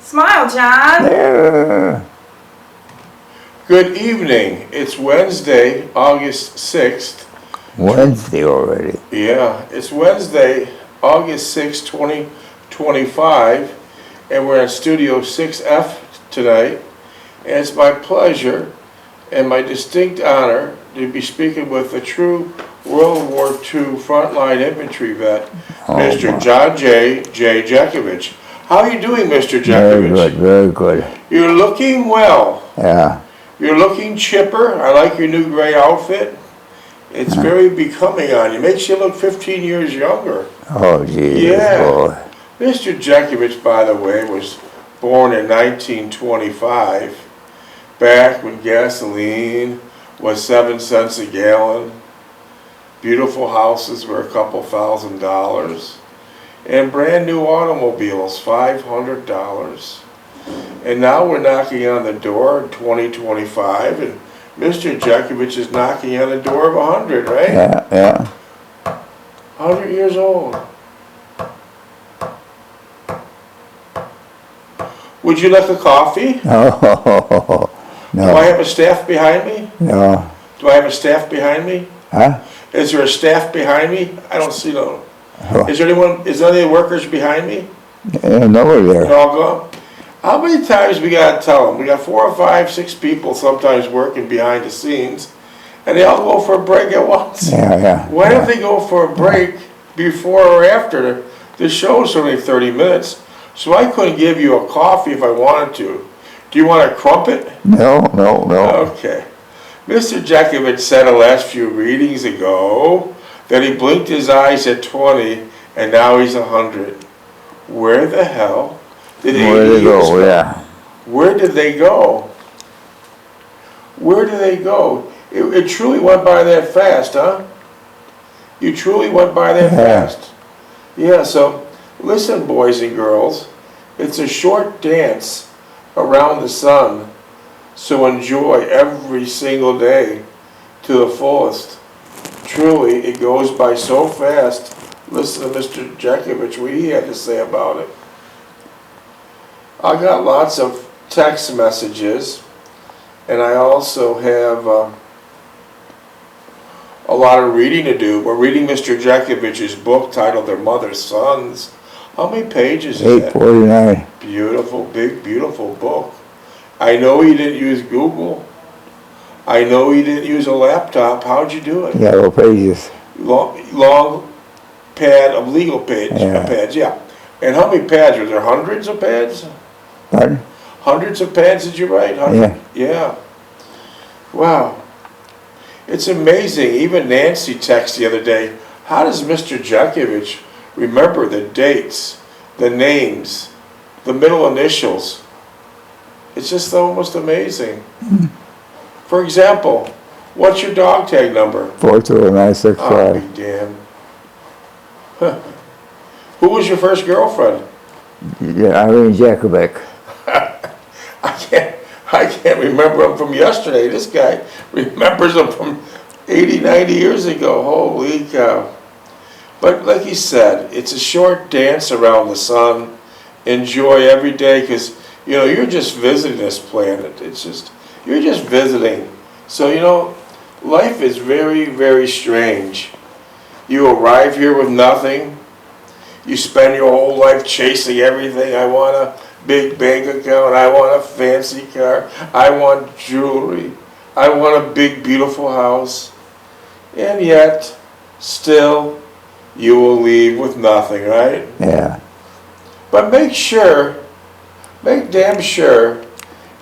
Smile, John. Good evening. It's Wednesday, August 6th. Wednesday already. Yeah, it's Wednesday, August 6th, 2025, and we're in Studio 6F tonight. And it's my pleasure and my distinct honor to be speaking with a true World War II frontline infantry vet, Mr. John J. Jeckovich. How are you doing, Mr. Jeckovich? Very good, very good. You're looking well. Yeah. You're looking chipper. I like your new gray outfit. It's very becoming on you. Makes you look 15 years younger. Oh, geez. Yeah. Boy. Mr. Jeckovich, by the way, was born in 1925, back when gasoline was 7 cents a gallon. Beautiful houses were a couple $1,000. And brand new automobiles, $500. And now we're knocking on the door in 2025, and Mr. Jeckovich is knocking on the door of 100, right? Yeah, yeah. 100 years old. Would you like a coffee? Oh, no. Do I have a staff behind me? No. Do I have a staff behind me? Huh? Is there a staff behind me? I don't see no. Oh. Is there any workers behind me? Yeah, nobody They're there. all gone? How many times we gotta tell them? We got 4 or 5, 6 people sometimes working behind the scenes, and they all go for a break at once. Yeah, yeah. Why don't they go for a break before or after? The show's only 30 minutes, so I couldn't give you a coffee if I wanted to. Do you want a crumpet? No, no, no. Okay. Mr. Jeckovich said the last few readings ago that he blinked his eyes at 20 and now he's 100. Where the hell did Where they 80 years go, yeah. Where did they go? Where did they go? It truly went by that fast, huh? You truly went by that fast. Yeah, so listen, boys and girls, it's a short dance around the sun, so enjoy every single day to the fullest. Truly, it goes by so fast. Listen to Mr. Jeckovich, what he had to say about it. I got lots of text messages, and I also have a lot of reading to do. We're reading Mr. Jeckovich's book titled Their Mother's Sons. How many pages is that? 849. Beautiful, big, beautiful book. I know he didn't use Google. I know he didn't use a laptop. How'd you do it? Yellow pages. Long pad of legal pads, yeah. And how many pads? Were there hundreds of pads? Pardon? Hundreds of pads did you write? Yeah. Wow. It's amazing. Even Nancy texted the other day, how does Mr. Jeckovich remember the dates, the names, the middle initials? It's just almost amazing. For example, what's your dog tag number? 42965. I'll be damned. Huh. Who was your first girlfriend? Yeah, Irene Jeckovich. I can't remember him from yesterday. This guy remembers him from 80, 90 years ago. Holy cow. But like he said, it's a short dance around the sun. Enjoy every day, because you're just visiting this planet. You're just visiting. So life is very, very strange. You arrive here with nothing. You spend your whole life chasing everything. I want a big bank account. I want a fancy car. I want jewelry. I want a big, beautiful house. And yet, still, you will leave with nothing, right? Yeah. But make damn sure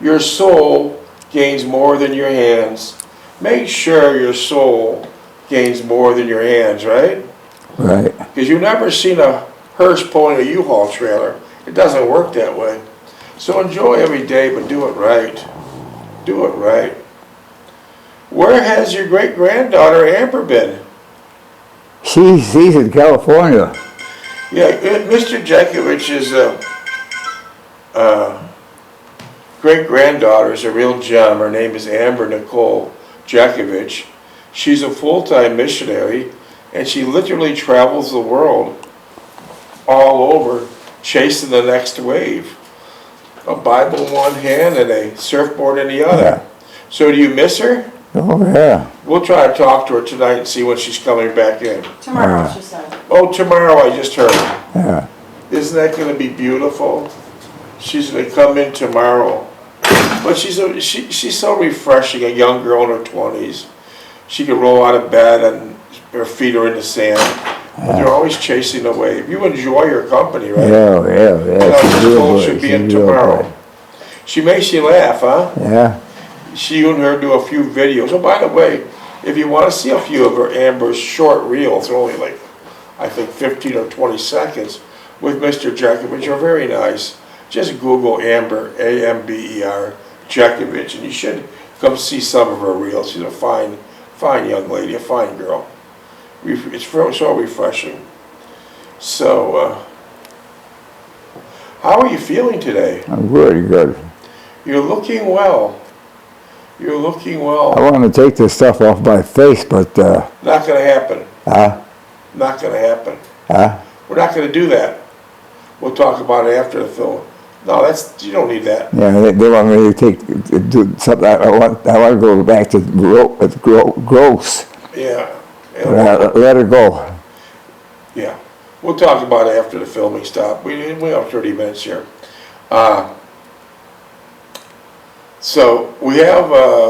your soul gains more than your hands. Make sure your soul gains more than your hands, right? Right. Because you've never seen a hearse pulling a U-Haul trailer. It doesn't work that way. So enjoy every day, but do it right. Do it right. Where has your great-granddaughter Amber been? She's in California. Yeah, Mr. Jeckovich's great-granddaughter is a real gem. Her name is Amber Nicole Jeckovich. She's a full-time missionary, and she literally travels the world all over chasing the next wave. A Bible in one hand and a surfboard in the other. Yeah. So do you miss her? Oh, yeah. We'll try to talk to her tonight and see when she's coming back in. Tomorrow, she said. Oh, tomorrow, I just heard. Yeah. Isn't that gonna be beautiful? She's gonna come in tomorrow. But she's so refreshing, a young girl in her 20s. She can roll out of bed and her feet are in the sand. But they're always chasing the wave. You enjoy her company, right? Yeah, yeah. This She's girl real should good. be in She's real tomorrow. good. She makes you laugh, huh? Yeah. You and her do a few videos. Oh, by the way, if you want to see a few of her Amber's short reels, they're only like, I think 15 or 20 seconds, with Mr. Jeckovich, are very nice. Just Google Amber, A-M-B-E-R, Jeckovich, and you should come see some of her reels. She's a fine young lady, a fine girl. It's so refreshing. So, how are you feeling today? I'm good. You're looking well. You're looking well. I want to take this stuff off my face, but, Not going to happen. huh? Not going to happen. Huh? We're not going to do that. We'll talk about it after the film. No, you don't need that. Yeah, they want me to do something. I want to go back to gross. Yeah. Let her go. Yeah. We'll talk about it after the filming stop. We have 30 minutes here. So we have,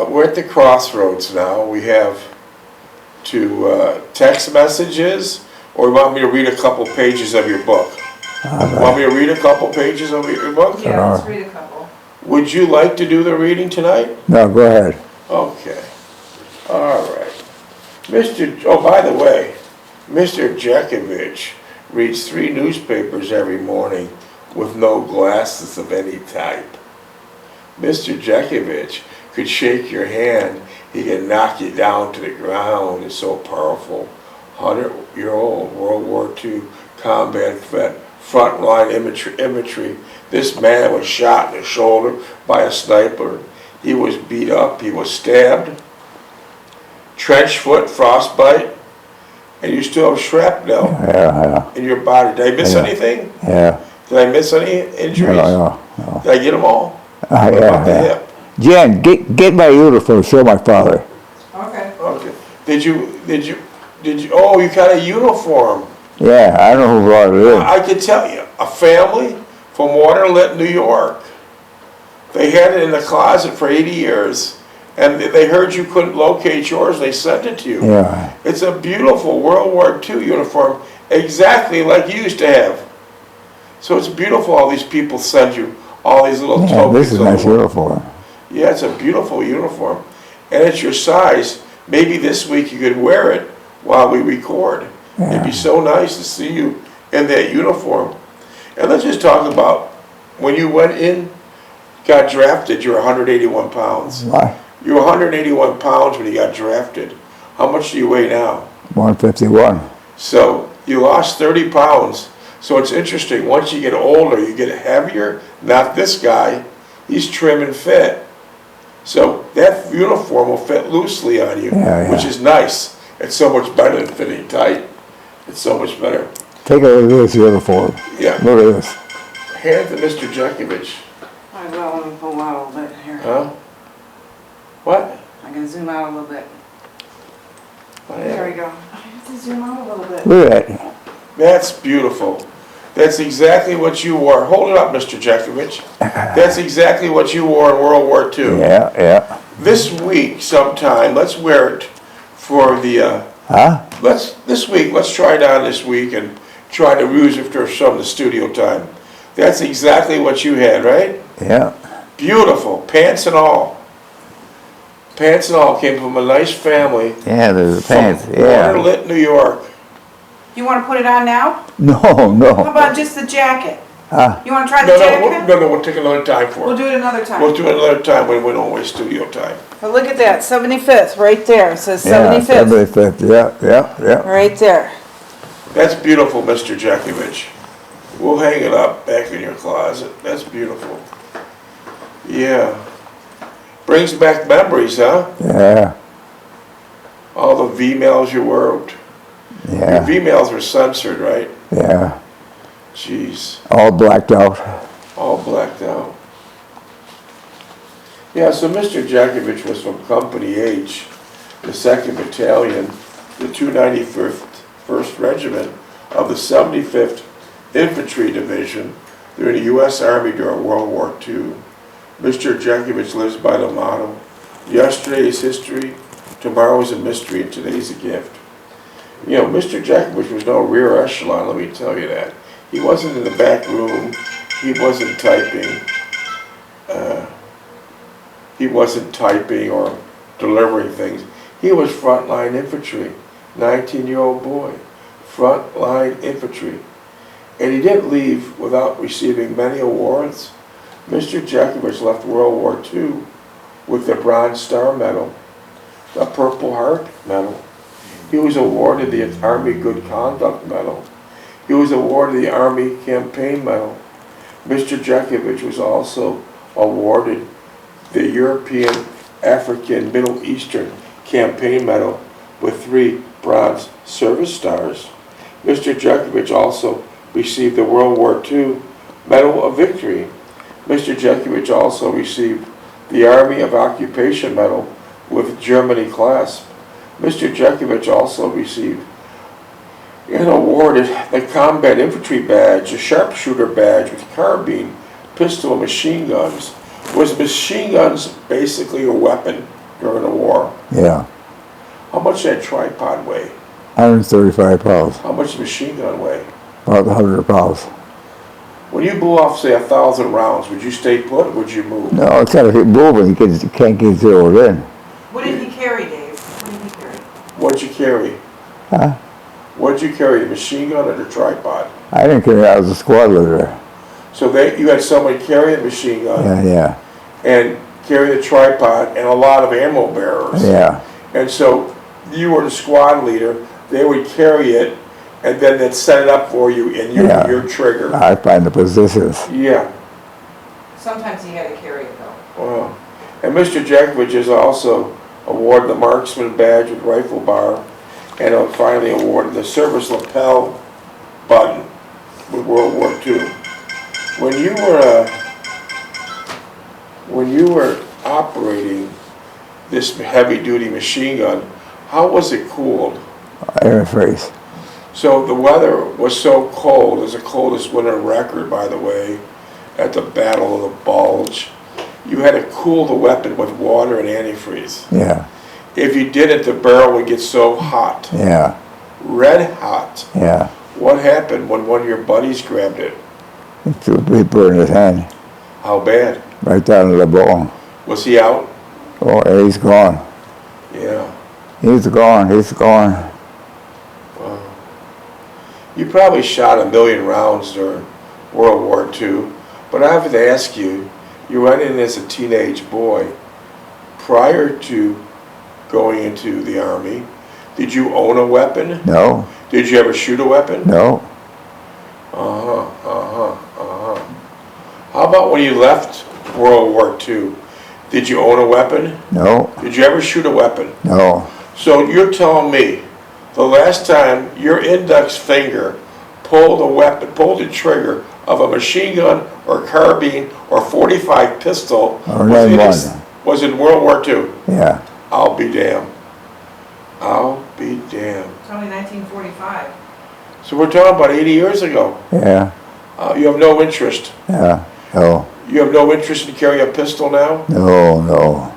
we're at the crossroads now. We have to text messages, or you want me to read a couple pages of your book? Want me to read a couple pages of your book? Yeah, let's read a couple. Would you like to do the reading tonight? No, go ahead. Okay. All right. Oh, by the way, Mr. Jeckovich reads 3 newspapers every morning with no glasses of any type. Mr. Jeckovich could shake your hand. He can knock you down to the ground. It's so powerful. 100-year-old World War II combat vet, frontline imagery. This man was shot in the shoulder by a sniper. He was beat up. He was stabbed. Trench foot, frostbite, and you still have shrapnel in your body. Did I miss anything? Yeah. Did I miss any injuries? No. Did I get them all? What Yeah, about the hip? Jen, get my uniform. Show my father. Okay. Okay. Did you? Oh, you got a uniform. Yeah, I don't know who brought it in. I could tell you, a family from Waterlit, New York. They had it in the closet for 80 years, and they heard you couldn't locate yours. They sent it to you. Yeah. It's a beautiful World War II uniform, exactly like you used to have. So it's beautiful. All these people send you all these little tokens. This is a nice uniform. Yeah, it's a beautiful uniform, and it's your size. Maybe this week you could wear it while we record. Yeah. It'd be so nice to see you in that uniform. And let's just talk about when you went in, got drafted. You're 181 pounds. Why? You were 181 pounds when you got drafted. How much do you weigh now? 151. So you lost 30 pounds. So it's interesting. Once you get older, you get heavier. Not this guy. He's trim and fit. So that uniform will fit loosely on you, which is nice. It's so much better than fitting tight. It's so much better. Take a look at this uniform. Yeah. Look at this. Hand to Mr. Jeckovich. I will, let me pull out a little bit here. Huh? What? I'm gonna zoom out a little bit. There we go. I have to zoom out a little bit. Look at that. That's beautiful. That's exactly what you wore. Hold it up, Mr. Jeckovich. That's exactly what you wore in World War II. Yeah. This week sometime, let's wear it for the, Huh? this week, let's try it on this week and try to use it for some of the studio time. That's exactly what you had, right? Yeah. Beautiful, pants and all. Pants and all came from a nice family. Yeah, there's the pants. From Yeah. Waterlit, New York. You wanna put it on now? No. How about just the jacket? Huh? You wanna try the jacket? No, we'll take another time for We'll it. do it another time. We'll do it another time when we don't waste studio time. But look at that, 75th, right there. It says Yeah, 75th. 75th. Yeah. Right there. That's beautiful, Mr. Jeckovich. We'll hang it up back in your closet. That's beautiful. Yeah. Brings back memories, huh? Yeah. All the V-mails you worked. Your Yeah. V-mails were censored, right? Yeah. Jeez. All blacked out. All blacked out. Yeah, so Mr. Jeckovich was from Company H, the 2nd Battalion, the 291st Regiment of the 75th Infantry Division during the U.S. Army during World War II. Mr. Jeckovich lives by the motto, yesterday is history, tomorrow is a mystery, and today's a gift. You know, Mr. Jeckovich was no rear echelon, let me tell you that. He wasn't in the back room, he wasn't typing. He wasn't typing or delivering things. He was frontline infantry, 19-year-old boy, frontline infantry. And he didn't leave without receiving many awards. Mr. Jeckovich left World War II with the Bronze Star Medal, the Purple Heart Medal. He was awarded the Army Good Conduct Medal. He was awarded the Army Campaign Medal. Mr. Jeckovich was also awarded the European, African, Middle Eastern Campaign Medal with 3 Bronze Service Stars. Mr. Jeckovich also received the World War II Medal of Victory. Mr. Jeckovich also received the Army of Occupation Medal with Germany clasp. Mr. Jeckovich also received and awarded the Combat Infantry Badge, a Sharpshooter Badge with carbine, pistol, and machine guns. Was machine guns basically a weapon during the war? Yeah. How much did that tripod weigh? 135 pounds. How much did the machine gun weigh? About 100 pounds. When you blew off, say, 1,000 rounds, would you stay put or would you move? No, it's gotta keep moving, you can't get zeroed in. What did he carry, Dave? What did he carry? What'd you carry? Huh? What'd you carry, the machine gun or the tripod? I didn't carry, I was a squad leader. So you had someone carry the machine gun Yeah, and carry the tripod and a lot of ammo bearers. yeah. And so you were the squad leader, they would carry it, and then they'd set it up for you and your trigger. I find the positions. Yeah. Sometimes he had to carry it though. Wow. And Mr. Jeckovich is also awarded the Marksman Badge with rifle bar, and finally awarded the Service Lapel Button with World War II. When you were operating this heavy-duty machine gun, how was it cooled? Air freeze. So the weather was so cold, it was the coldest winter record, by the way, at the Battle of the Bulge. You had to cool the weapon with water and antifreeze. Yeah, If you didn't, the barrel would get so hot, yeah, red hot. yeah. What happened when one of your buddies grabbed it? He burned his hand How bad? right down to the bone. Was he out? Oh, he's gone. Yeah. He's gone, he's gone. Wow. You probably shot 1 million rounds during World War II, but I have to ask you, you went in as a teenage boy. Prior to going into the Army, did you own a weapon? No, Did you ever shoot a weapon? no, How about when you left World War II? Did you own a weapon? no, Did you ever shoot a weapon? no. So you're telling me the last time your index finger pulled a weapon, pulled the trigger of a machine gun or carbine or .45 pistol Or was in World War II? Yeah, I'll be damned. I'll be damned. It's only 1945. So we're talking about 80 years ago. yeah, You have no interest. yeah. No, You have no interest in carrying a pistol now? no, no.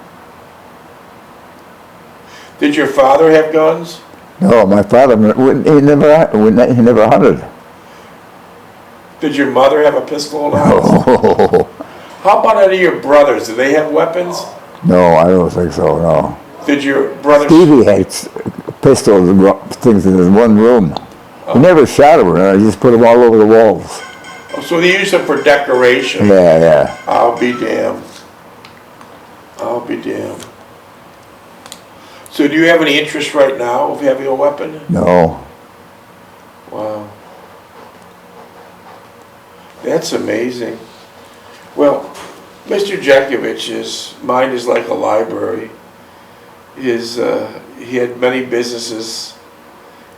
Did your father have guns? No, my father, he never hunted. Did your mother have a pistol in the house? No, How about any of your brothers? Did they have weapons? no, I don't think so, no. Did your brothers? Stevie had pistols and things in his one room. He never shot them, I just put them all over the walls. So they use them for decoration. Yeah, yeah. I'll be damned. I'll be damned. So do you have any interest right now of having a weapon? No. Wow. That's amazing. Well, Mr. Jeckovich's mind is like a library. He had many businesses,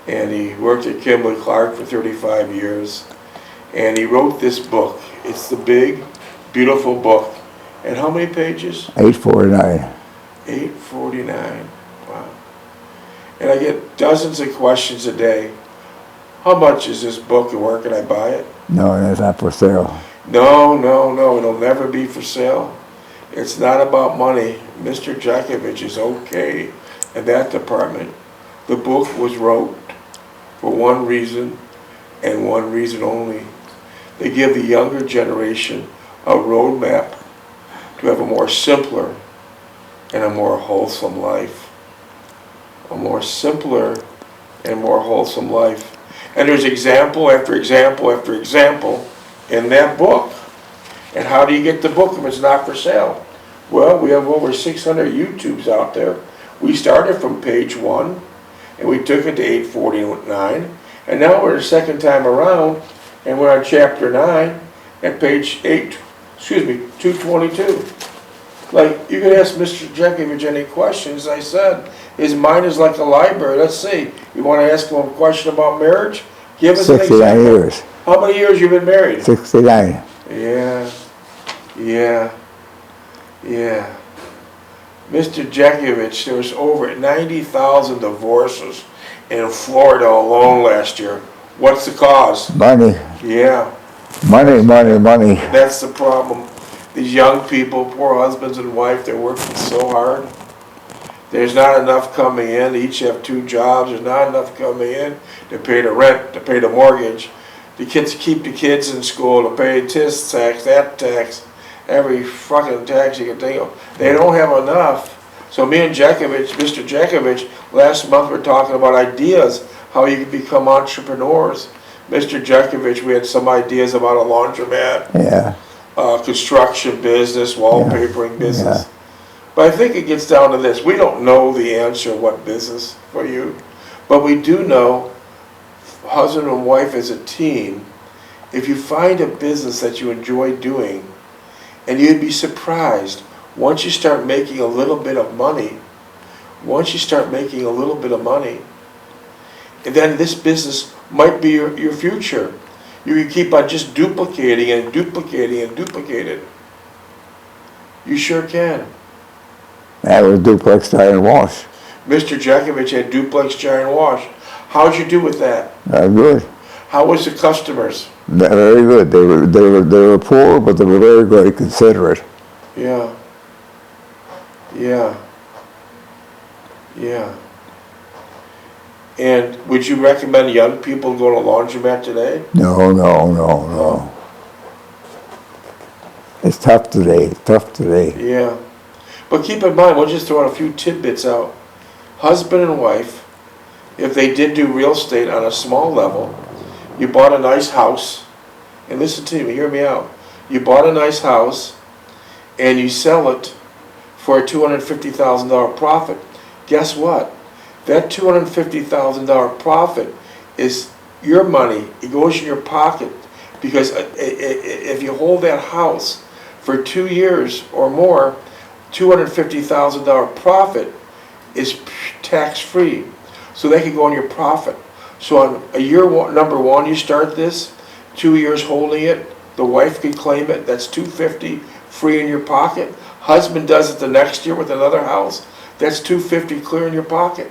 and he worked at Kimberly-Clark for 35 years. And he wrote this book. It's the big, beautiful book. And how many pages? 849. 849. Wow. And I get dozens of questions a day. How much is this book and where can I buy it? No, it's not for sale. No, no, no. It'll never be for sale. It's not about money. Mr. Jeckovich is okay in that department. The book was wrote for one reason and one reason only. They give the younger generation a roadmap to have a more simpler and a more wholesome life. A more simpler and more wholesome life. And there's example after example after example in that book. And how do you get the book if it's not for sale? Well, we have over 600 YouTubes out there. We started from page 1 and we took it to 849, and now we're the second time around and we're on chapter 9 at page 222. Like, you could ask Mr. Jeckovich any questions. I said, his mind is like a library. Let's see, you want to ask him a question about marriage? Give us an 69 example. years. How many years you been married? 69. Yeah. Mr. Jeckovich, there was over 90,000 divorces in Florida alone last year. What's the cause? Money. Yeah. Money, money, money. That's the problem. These young people, poor husbands and wife, they're working so hard. There's not enough coming in. They each have 2 jobs. There's not enough coming in to pay the rent, to pay the mortgage. The kids keep the kids in school, to pay this tax, that tax, every fucking tax you can think of. They don't have enough. So me and Jeckovich, Mr. Jeckovich, last month we were talking about ideas, how you can become entrepreneurs. Mr. Jeckovich, we had some ideas about a laundromat. Yeah. Construction business, wallpapering business. Yeah. But I think it gets down to this. We don't know the answer what business for you, but we do know, husband and wife as a team, if you find a business that you enjoy doing, and you'd be surprised, once you start making a little bit of money, and then this business might be your future. You can keep on just duplicating and duplicating and duplicating. You sure can. That was duplex tire and wash. Mr. Jeckovich had duplex jar and wash. How'd you do with that? Good. How was the customers? Very good. They were poor, but they were very, very considerate. Yeah. And would you recommend young people go to a laundromat today? No. It's tough today. Yeah. But keep in mind, we'll just throw out a few tidbits out. Husband and wife, if they did do real estate on a small level, you bought a nice house, and listen to me, hear me out. You bought a nice house, and you sell it for a $250,000 profit. Guess what? That $250,000 profit is your money. It goes in your pocket, because if you hold that house for 2 years or more, $250,000 profit is tax-free. So they can go on your profit. So on a year number 1, you start this, 2 years holding it, the wife can claim it, that's $250 free in your pocket. Husband does it the next year with another house, that's $250 clear in your pocket.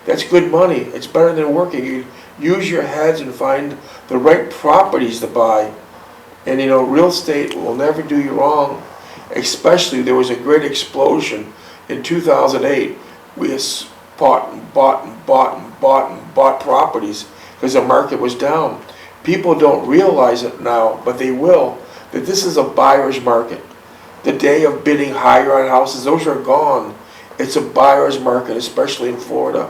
That's good money. It's better than working. You use your heads and find the right properties to buy. And you know, real estate will never do you wrong. Especially, there was a great explosion in 2008. We bought properties because the market was down. People don't realize it now, but they will, that this is a buyer's market. The day of bidding higher on houses, those are gone. It's a buyer's market, especially in Florida.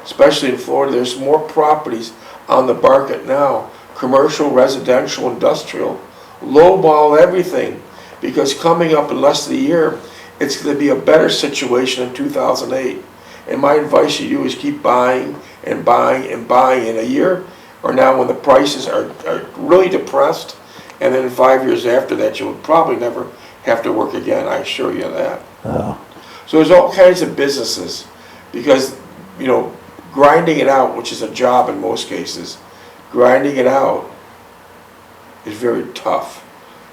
There's more properties on the market now. Commercial, residential, industrial. Lowball everything. Because coming up in less than a year, it's going to be a better situation in 2008. And my advice to you is keep buying and buying and buying in a year, or now when the prices are really depressed, and then 5 years after that, you'll probably never have to work again, I assure you that. Oh. So there's all kinds of businesses, because, you know, grinding it out, which is a job in most cases, grinding it out is very tough.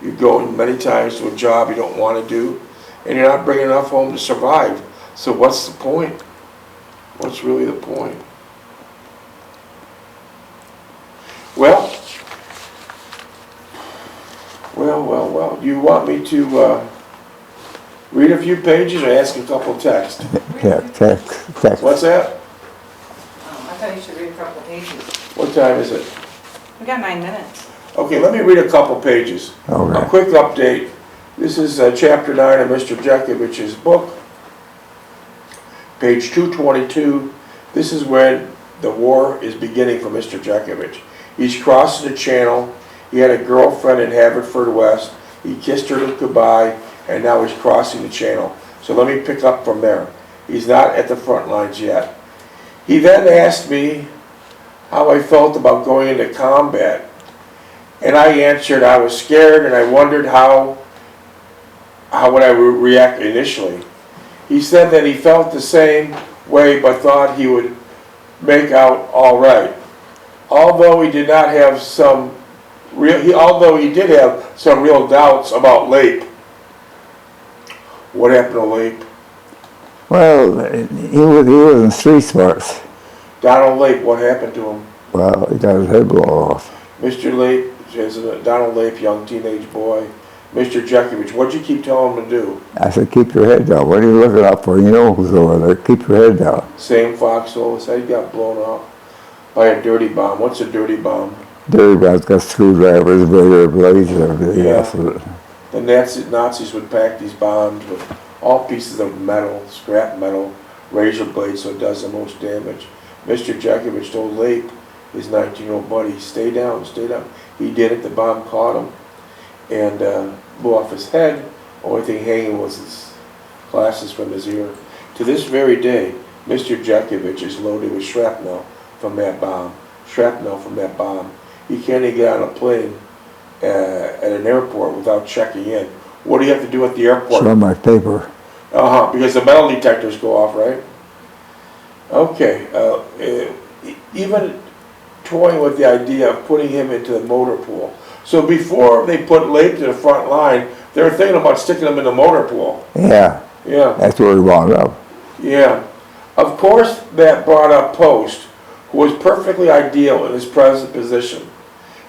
You're going many times to a job you don't want to do, and you're not bringing enough home to survive. So what's the point? What's really the point? Well, you want me to read a few pages or ask a couple texts? Yeah, text. What's that? I thought you should read a couple of pages. What time is it? We got 9 minutes. Okay, let me read a couple pages. Okay. A quick update. This is chapter 9 of Mr. Jeckovich's book, page 222. This is when the war is beginning for Mr. Jeckovich. He's crossing the channel. He had a girlfriend in Haverfordwest. He kissed her goodbye, and now he's crossing the channel. So let me pick up from there. He's not at the front lines yet. He then asked me how I felt about going into combat. And I answered I was scared, and I wondered how would I react initially. He said that he felt the same way, but thought he would make out all right. Although he did have some real doubts about Lape. What happened to Lape? Well, he was in street sports. Donald Lape, what happened to him? Well, he got his head blown off. Mr. Lape, Donald Lape, young teenage boy. Mr. Jeckovich, what'd you keep telling him to do? I said, keep your head down. What are you looking up for? You know who's over there. Keep your head down. Same foxhole, his head got blown off by a dirty bomb. What's a dirty bomb? Dirty man's got screwdrivers, bigger blades, and everything else. The Nazis would pack these bombs with all pieces of metal, scrap metal, razor blades, so it does the most damage. Mr. Jeckovich told Lape, his 19-year-old buddy, stay down, stay down. He did it, the bomb caught him and blew off his head. Only thing hanging was his glasses from his ear. To this very day, Mr. Jeckovich is loaded with shrapnel from that bomb. Shrapnel from that bomb. He can't even get on a plane at an airport without checking in. What do you have to do at the airport? Show my paper. Because the metal detectors go off, right? Okay. Even toying with the idea of putting him into the motor pool. So before they put Lape to the front line, they were thinking about sticking him in the motor pool. Yeah. Yeah. That's where he wound up. Yeah. Of course, that brought up Post, who was perfectly ideal in his present position.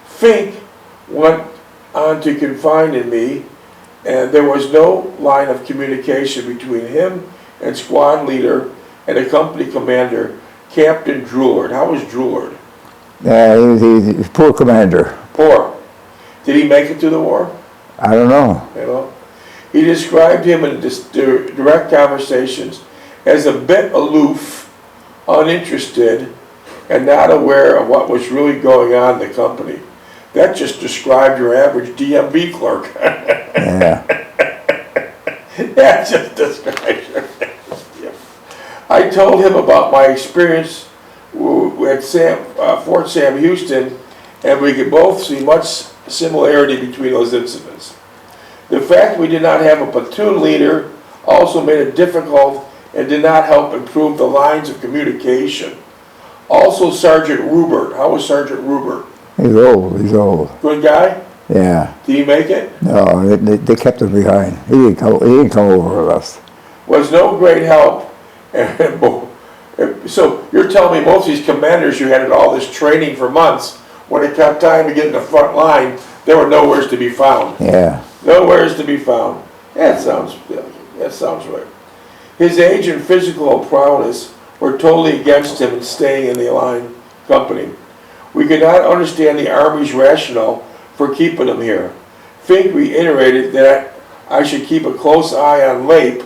Fink went on to confide in me, and there was no line of communication between him and squad leader and the company commander, Captain Droulard. How was Droulard? Yeah, he was poor commander. Poor. Did he make it to the war? I don't know. You know, he described him in direct conversations as a bit aloof, uninterested, and not aware of what was really going on in the company. That just described your average DMV clerk. Yeah. That just describes your I told him about my experience at Fort Sam Houston, and we could both see much similarity between those incidents. The fact we did not have a platoon leader also made it difficult and did not help improve the lines of communication. Also, Sergeant Rubert. How was Sergeant Rubert? He's old. He's old. Good guy? Yeah. Did he make it? No, they kept him behind. He didn't come over with us. Was no great help. So you're telling me most of these commanders you had all this training for months, when it got time to get in the front line, there were nowheres to be found. Yeah. Nowheres to be found. That sounds right. His age and physical prowess were totally against him in staying in the line company. We could not understand the Army's rationale for keeping him here. Fink reiterated that I should keep a close eye on Lape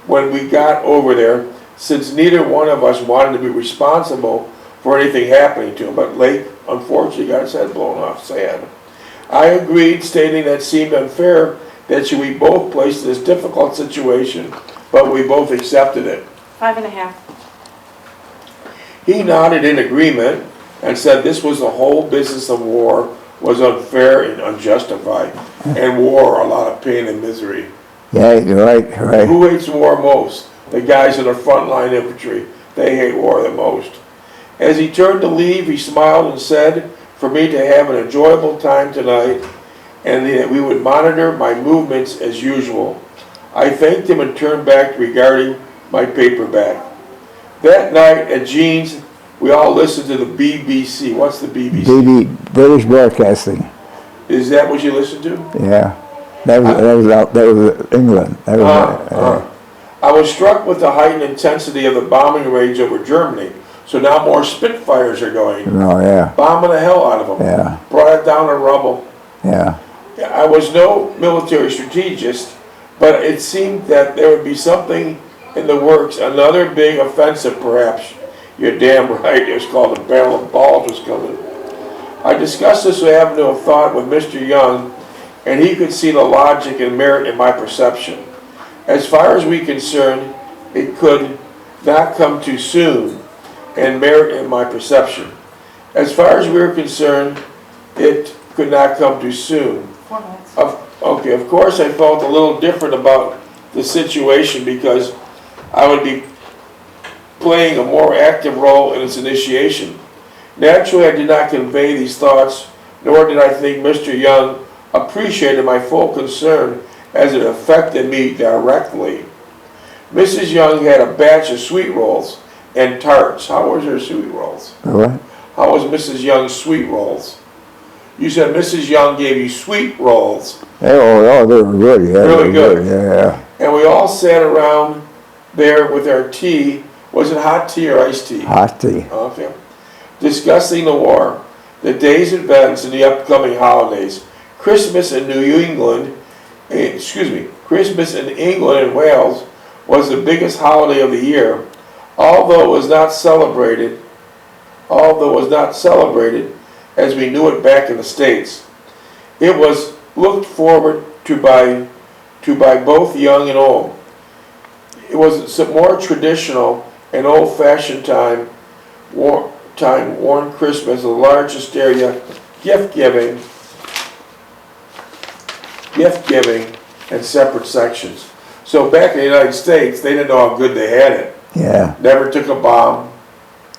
when we got over there, since neither one of us wanted to be responsible for anything happening to him. But Lape, unfortunately, got his head blown off. Sad. I agreed, stating that it seemed unfair that we both placed in this difficult situation, but we both accepted it. 5.5. He nodded in agreement and said this was the whole business of war was unfair and unjustified, and war a lot of pain and misery. Yeah, you're right. Who hates war most? The guys in the frontline infantry. They hate war the most. As he turned to leave, he smiled and said, for me to have an enjoyable time tonight, and that we would monitor my movements as usual. I thanked him and turned back regarding my paperback. That night at Jean's, we all listened to the BBC. What's the BBC? British Broadcasting. Is that what you listened to? Yeah. That was England. That was, I was struck with the heightened intensity of the bombing raids over Germany. So now more Spitfires are going. Oh, yeah. Bombing the hell out of them. Yeah. Brought it down to rubble. Yeah. I was no military strategist, but it seemed that there would be something in the works, another big offensive perhaps. You're damn right, it was called the Battle of Balls was coming. I discussed this avenue of thought with Mr. Young, and he could see the logic and merit in my perception. As far as we concerned, it could not come too soon, and merit in my perception. As far as we were concerned, it could not come too soon. 4 minutes. Of course I felt a little different about the situation because I would be playing a more active role in its initiation. Naturally, I did not convey these thoughts, nor did I think Mr. Young appreciated my full concern as it affected me directly. Mrs. Young had a batch of sweet rolls and tarts. How was her sweet rolls? What? How was Mrs. Young's sweet rolls? You said Mrs. Young gave you sweet rolls. Oh, they were good. Yeah, Really good. Yeah. And we all sat around there with our tea. Was it hot tea or iced tea? Hot tea. Okay. Discussing the war, the day's events, and the upcoming holidays. Christmas in Christmas in England and Wales was the biggest holiday of the year, although it was not celebrated as we knew it back in the States. It was looked forward to by both young and old. It was some more traditional and old-fashioned time worn Christmas, the largest area, gift giving, and separate sections. So back in the United States, they didn't know how good they had it. Yeah. Never took a bomb.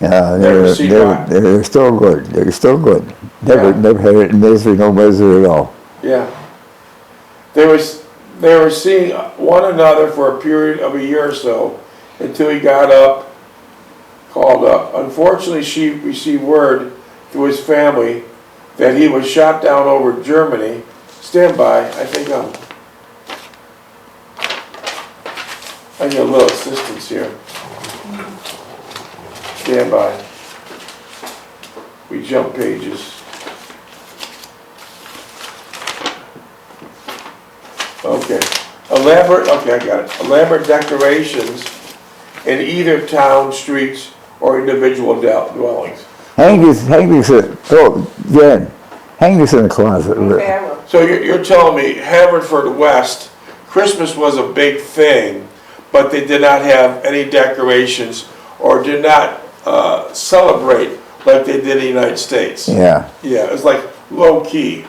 Yeah, Never seen rock. they're still good. They're still good. Never had it misery, no misery at all. Yeah. They were seeing one another for a period of a year or so until he called up. Unfortunately, she received word through his family that he was shot down over Germany. Stand by. I need a little assistance here. Stand by. We jump pages. Okay. I got it. Elaborate decorations in either town, streets, or individual dwellings. Hang this in the closet. Okay, I will. So you're telling me Haverfordwest, Christmas was a big thing, but they did not have any decorations or did not celebrate like they did in the United States. Yeah. Yeah, it was like low key.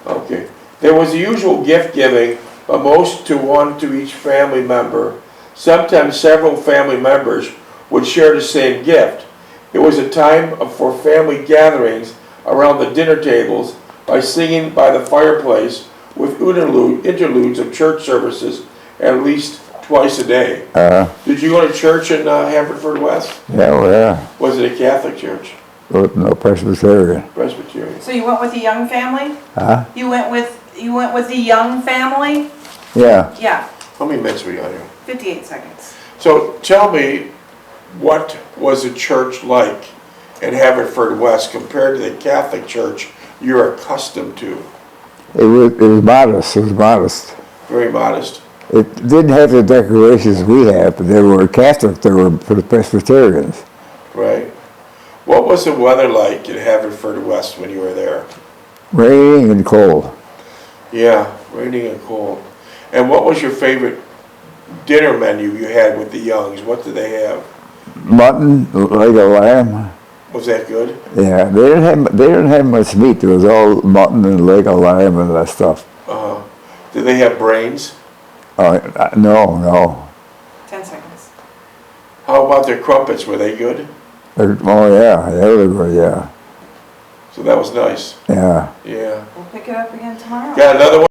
Okay. There was the usual gift giving, but most to one to each family member. Sometimes several family members would share the same gift. It was a time for family gatherings around the dinner tables by singing by the fireplace with interludes of church services at least twice a day. Did you go to church in Haverfordwest? Yeah. Was it a Catholic church? No, Presbyterian. Presbyterian. So you went with the Young family? Huh? You went with the Young family? Yeah. Yeah, How many minutes we got here? 58 seconds. So tell me, what was the church like in Haverfordwest compared to the Catholic church you're accustomed to? It was modest. It was modest. Very modest. It didn't have the decorations we have, but they were Catholic. They were Presbyterians. Right. What was the weather like in Haverfordwest when you were there? Raining and cold. Yeah, raining and cold. And what was your favorite dinner menu you had with the Youngs? What did they have? Mutton, leg of lamb. Was that good? Yeah, they didn't have much meat. It was all mutton and leg of lamb and that stuff. Did they have brains? No. 10 seconds. How about their crumpets? Were they good? Oh yeah, they were good. Yeah. So that was nice. Yeah. Yeah. We'll pick it up again tomorrow. Got another one.